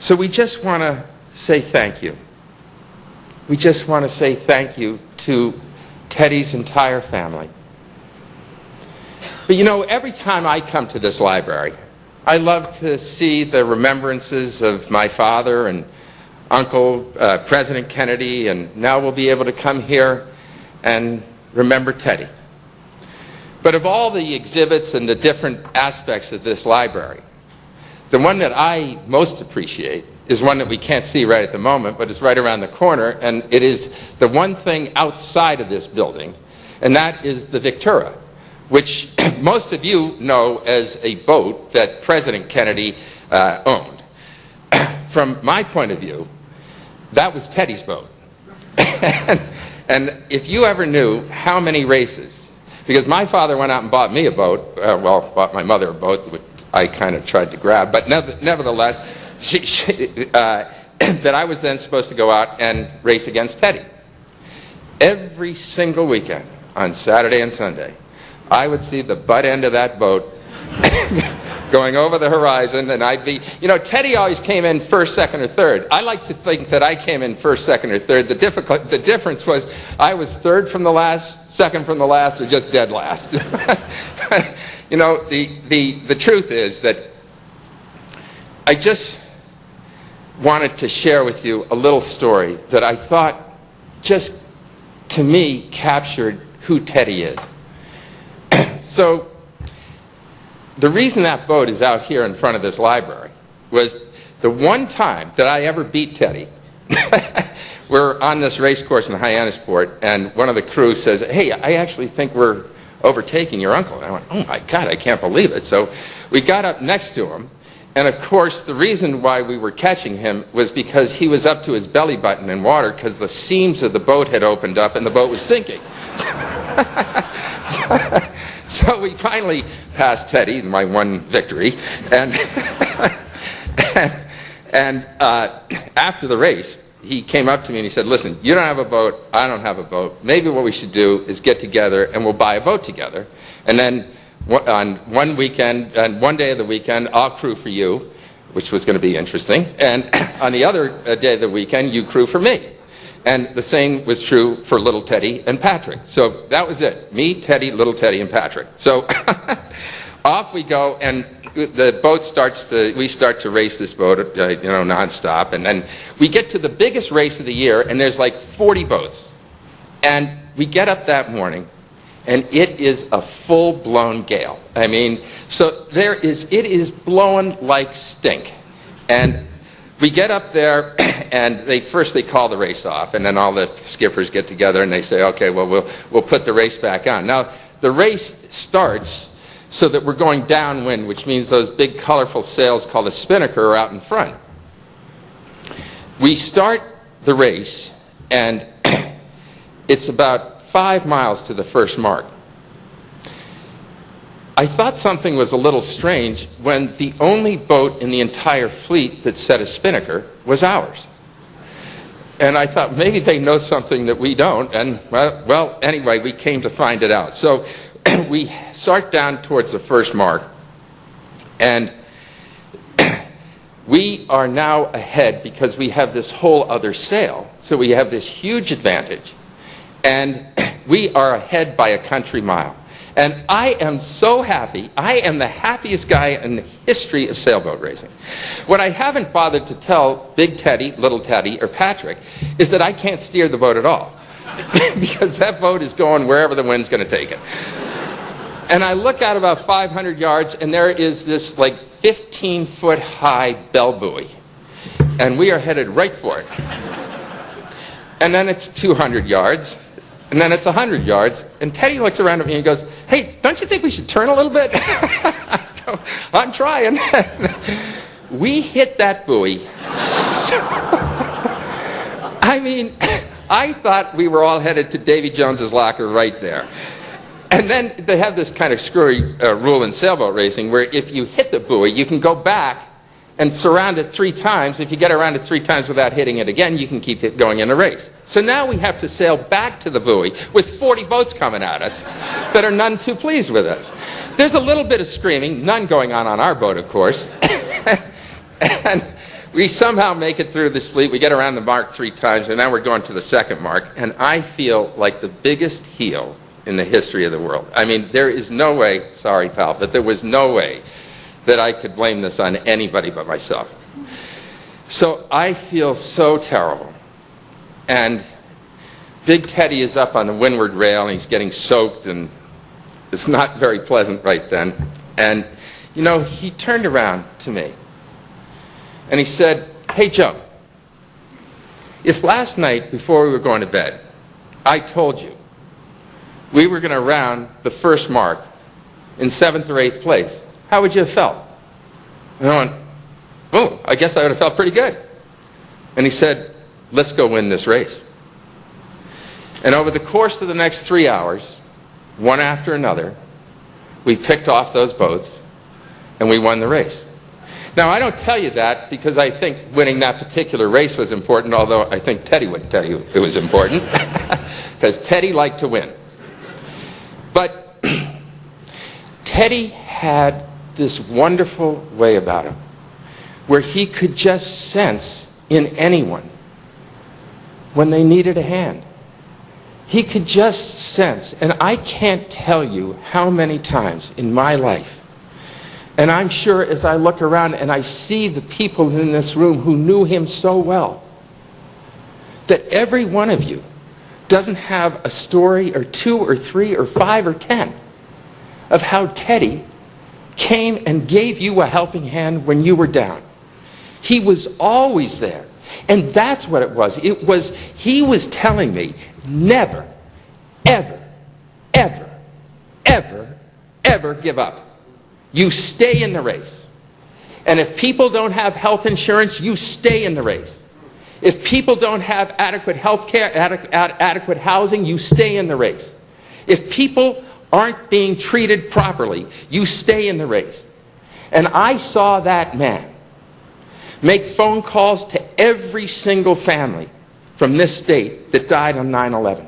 So we just want to say thank you. We just want to say thank you to Teddy's entire family. But you know, every time I come to this library, I love to see the remembrances of my father and Uncle President Kennedy, and now we'll be able to come here and remember Teddy. But of all the exhibits and the different aspects of this library, the one that I most appreciate is one that we can't see right at the moment, but it's right around the corner, and it is the one thing outside of this building, and that is the Victura, which most of you know as a boat that President Kennedy owned. From my point of view, that was Teddy's boat. And if you ever knew how many races, because my father went out and bought me a boat, bought my mother a boat, which I kind of tried to grab, but nevertheless, that I was then supposed to go out and race against Teddy. Every single weekend, on Saturday and Sunday, I would see the butt end of that boat going over the horizon, and I'd be, you know, Teddy always came in first, second, or third. I like to think that I came in first, second, or third. The difference was I was third from the last, second from the last, or just dead last. You know, the truth is that I just wanted to share with you a little story that I thought just, to me, captured who Teddy is. So, the reason that boat is out here in front of this library was the one time that I ever beat Teddy. We're on this race course in Hyannisport, and one of the crew says, "Hey, I actually think we're overtaking your uncle." And I went, "Oh my God, I can't believe it." So we got up next to him, and of course the reason why we were catching him was because he was up to his belly button in water because the seams of the boat had opened up and the boat was sinking. So we finally passed Teddy, my one victory, and after the race, he came up to me and he said, "Listen, you don't have a boat, I don't have a boat. Maybe what we should do is get together and we'll buy a boat together. And then on one weekend, and one day of the weekend, I'll crew for you," which was going to be interesting. "And on the other day of the weekend, you crew for me." And the same was true for little Teddy and Patrick. So that was it. Me, Teddy, little Teddy, and Patrick. So off we go, and the boat we start to race this boat, nonstop. And then we get to the biggest race of the year, and there's like 40 boats. And we get up that morning, and it is a full-blown gale. I mean, so it is blowing like stink. And we get up there, and first they call the race off, and then all the skippers get together and they say, "Okay, well, we'll put the race back on." Now, the race starts so that we're going downwind, which means those big colorful sails called a spinnaker are out in front. We start the race, and it's about 5 miles to the first mark. I thought something was a little strange when the only boat in the entire fleet that set a spinnaker was ours. And I thought maybe they know something that we don't, and well, anyway, we came to find it out. So we start down towards the first mark, and we are now ahead because we have this whole other sail. So we have this huge advantage, and we are ahead by a country mile. And I am so happy. I am the happiest guy in the history of sailboat racing. What I haven't bothered to tell Big Teddy, Little Teddy, or Patrick is that I can't steer the boat at all. Because that boat is going wherever the wind's going to take it. And I look out about 500 yards, and there is this like 15-foot high bell buoy. And we are headed right for it. And then it's 200 yards. And then it's 100 yards, and Teddy looks around at me and goes, "Hey, don't you think we should turn a little bit?" I'm trying. We hit that buoy. I mean, I thought we were all headed to Davy Jones's locker right there. And then they have this kind of screwy rule in sailboat racing where if you hit the buoy, you can go back and surround it 3 times. If you get around it 3 times without hitting it again, you can keep it going in a race. So now we have to sail back to the buoy with 40 boats coming at us that are none too pleased with us. There's a little bit of screaming, none going on our boat, of course. And we somehow make it through this fleet. We get around the mark 3 times, and now we're going to the second mark. And I feel like the biggest heel in the history of the world. I mean, there is no way, sorry, pal, but there was no way that I could blame this on anybody but myself. So I feel so terrible. And Big Teddy is up on the windward rail, and he's getting soaked, and it's not very pleasant right then. And, you know, he turned around to me, and he said, "Hey, Joe, if last night before we were going to bed, I told you we were going to round the first mark in 7th or 8th place, how would you have felt?" And I went, "Oh, I guess I would have felt pretty good." And he said, "Let's go win this race." And over the course of the next 3 hours, one after another, we picked off those boats and we won the race. Now, I don't tell you that because I think winning that particular race was important, although I think Teddy would tell you it was important, because Teddy liked to win. But Teddy had this wonderful way about him where he could just sense in anyone when they needed a hand. He could just sense, and I can't tell you how many times in my life, and I'm sure as I look around and I see the people in this room who knew him so well, that every one of you doesn't have a story or 2 or 3 or 5 or 10 of how Teddy came and gave you a helping hand when you were down. He was always there. And that's what it was. He was telling me, never, ever, ever, ever, ever give up. You stay in the race. And if people don't have health insurance, you stay in the race. If people don't have adequate health care, adequate housing, you stay in the race. If people aren't being treated properly, you stay in the race. And I saw that man make phone calls to every single family from this state that died on 9/11.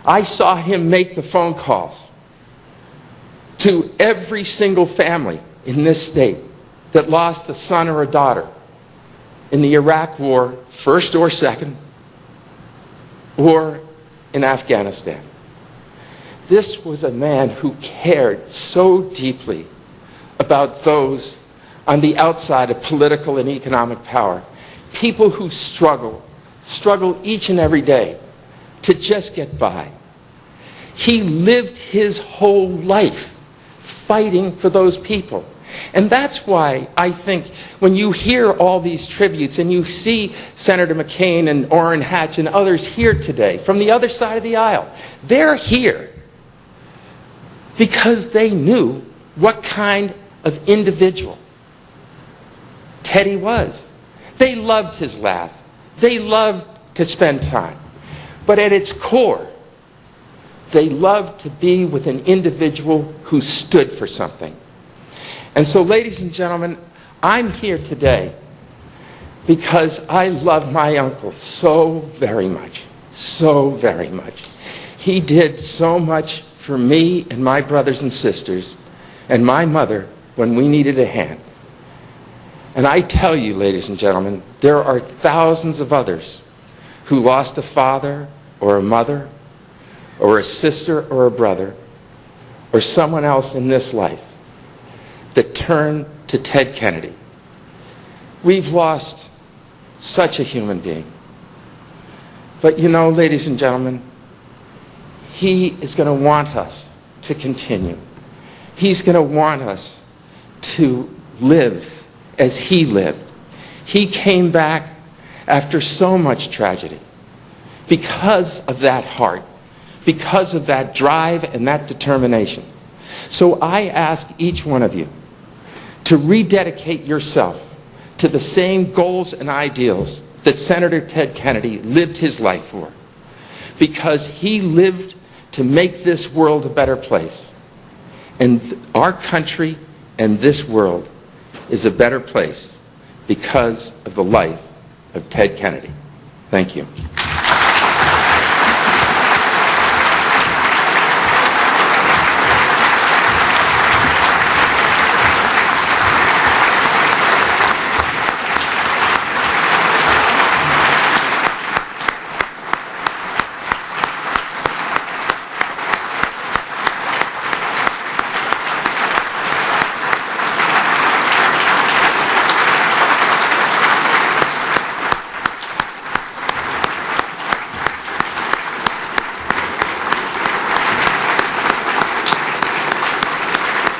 I saw him make the phone calls to every single family in this state that lost a son or a daughter in the Iraq War, first or second, or in Afghanistan. This was a man who cared so deeply about those on the outside of political and economic power. People who struggle each and every day to just get by. He lived his whole life fighting for those people. And that's why I think when you hear all these tributes and you see Senator McCain and Orrin Hatch and others here today from the other side of the aisle, they're here because they knew what kind of individual Teddy was. They loved his laugh. They loved to spend time. But at its core, they loved to be with an individual who stood for something. And so, ladies and gentlemen, I'm here today because I love my uncle so very much, so very much. He did so much for me and my brothers and sisters and my mother when we needed a hand. And I tell you, ladies and gentlemen, there are thousands of others who lost a father or a mother or a sister or a brother or someone else in this life that turned to Ted Kennedy. We've lost such a human being. But you know, ladies and gentlemen, he is going to want us to continue. He's going to want us to live as he lived. He came back after so much tragedy because of that heart, because of that drive and that determination. So I ask each one of you to rededicate yourself to the same goals and ideals that Senator Ted Kennedy lived his life for, because he lived to make this world a better place. And our country and this world is a better place because of the life of Ted Kennedy. Thank you.